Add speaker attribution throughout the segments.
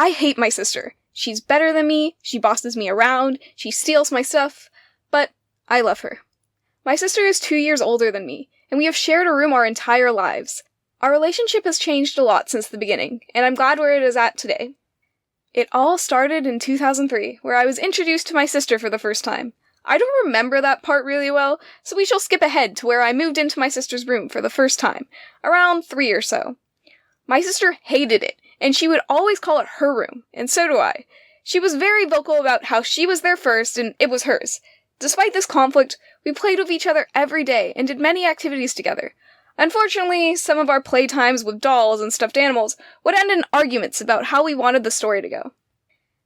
Speaker 1: I hate my sister. She's better than me, she bosses me around, she steals my stuff, but I love her. My sister is 2 years older than me, and we have shared a room our entire lives. Our relationship has changed a lot since the beginning, and I'm glad where it is at today. It all started in 2003, where I was introduced to my sister for the first time. I don't remember that part really well, so we shall skip ahead to where I moved into my sister's room for the first time, around 3 or so. My sister hated it, and she would always call it her room, and so do I. She was very vocal about how she was there first and it was hers. Despite this conflict, we played with each other every day and did many activities together. Unfortunately, some of our playtimes with dolls and stuffed animals would end in arguments about how we wanted the story to go.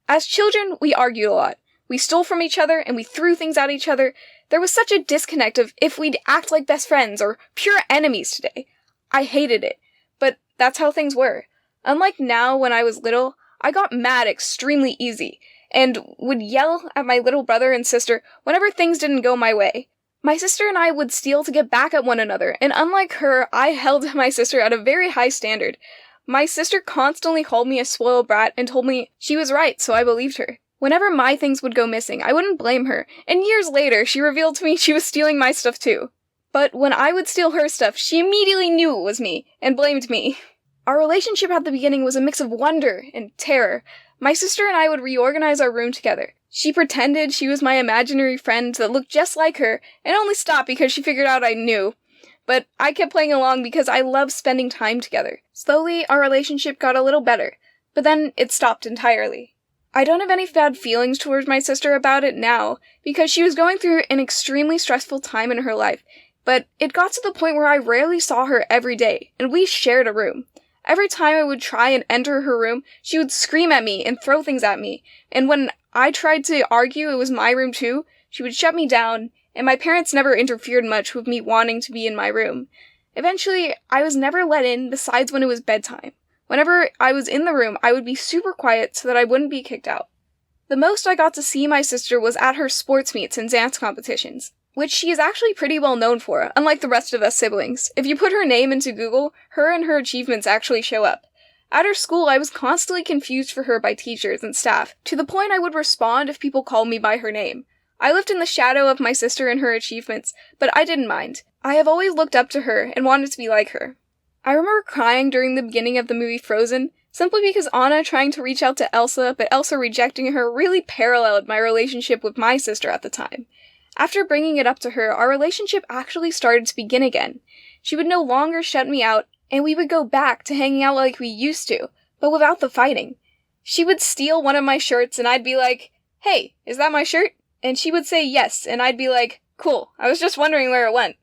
Speaker 1: As children, we argued a lot. We stole from each other and we threw things at each other. There was such a disconnect of if we'd act like best friends or pure enemies today. I hated it, but that's how things were. Unlike now when I was little, I got mad extremely easy, and would yell at my little brother and sister whenever things didn't go my way. My sister and I would steal to get back at one another, and unlike her, I held my sister at a very high standard. My sister constantly called me a spoiled brat and told me she was right, so I believed her. Whenever my things would go missing, I wouldn't blame her, and years later she revealed to me she was stealing my stuff too. But when I would steal her stuff, she immediately knew it was me, and blamed me. Our relationship at the beginning was a mix of wonder and terror. My sister and I would reorganize our room together. She pretended she was my imaginary friend that looked just like her, and only stopped because she figured out I knew. But I kept playing along because I loved spending time together. Slowly, our relationship got a little better, but then it stopped entirely. I don't have any bad feelings towards my sister about it now, because she was going through an extremely stressful time in her life, but it got to the point where I rarely saw her every day, and we shared a room. Every time I would try and enter her room, she would scream at me and throw things at me, and when I tried to argue it was my room too, she would shut me down, and my parents never interfered much with me wanting to be in my room. Eventually, I was never let in besides when it was bedtime. Whenever I was in the room, I would be super quiet so that I wouldn't be kicked out. The most I got to see my sister was at her sports meets and dance competitions, which she is actually pretty well known for, unlike the rest of us siblings. If you put her name into Google, her and her achievements actually show up. At her school, I was constantly confused for her by teachers and staff, to the point I would respond if people called me by her name. I lived in the shadow of my sister and her achievements, but I didn't mind. I have always looked up to her and wanted to be like her. I remember crying during the beginning of the movie Frozen, simply because Anna trying to reach out to Elsa, but Elsa rejecting her really paralleled my relationship with my sister at the time. After bringing it up to her, our relationship actually started to begin again. She would no longer shut me out, and we would go back to hanging out like we used to, but without the fighting. She would steal one of my shirts, and I'd be like, "Hey, is that my shirt?" And she would say yes, and I'd be like, "Cool, I was just wondering where it went."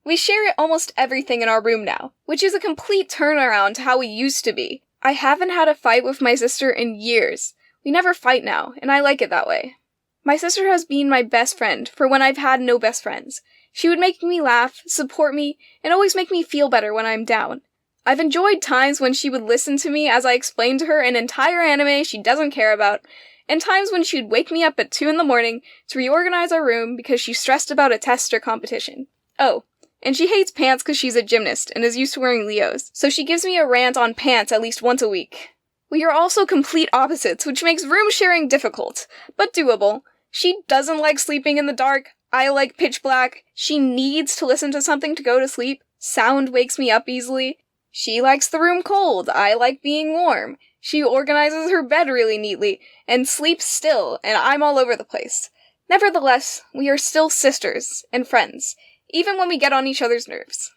Speaker 1: We share almost everything in our room now, which is a complete turnaround to how we used to be. I haven't had a fight with my sister in years. We never fight now, and I like it that way. My sister has been my best friend for when I've had no best friends. She would make me laugh, support me, and always make me feel better when I'm down. I've enjoyed times when she would listen to me as I explained to her an entire anime she doesn't care about, and times when she'd wake me up at 2 a.m. to reorganize our room because she's stressed about a test or competition. Oh, and she hates pants because she's a gymnast and is used to wearing Leos, so she gives me a rant on pants at least once a week. We are also complete opposites, which makes room sharing difficult, but doable. She doesn't like sleeping in the dark. I like pitch black. She needs to listen to something to go to sleep. Sound wakes me up easily. She likes the room cold. I like being warm. She organizes her bed really neatly and sleeps still, and I'm all over the place. Nevertheless, we are still sisters and friends, even when we get on each other's nerves.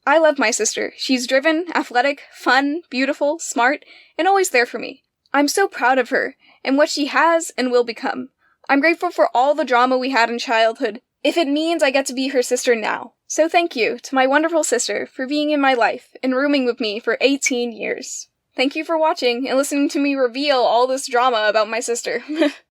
Speaker 1: I love my sister. She's driven, athletic, fun, beautiful, smart, and always there for me. I'm so proud of her and what she has and will become. I'm grateful for all the drama we had in childhood, if it means I get to be her sister now. So thank you to my wonderful sister for being in my life and rooming with me for 18 years. Thank you for watching and listening to me reveal all this drama about my sister.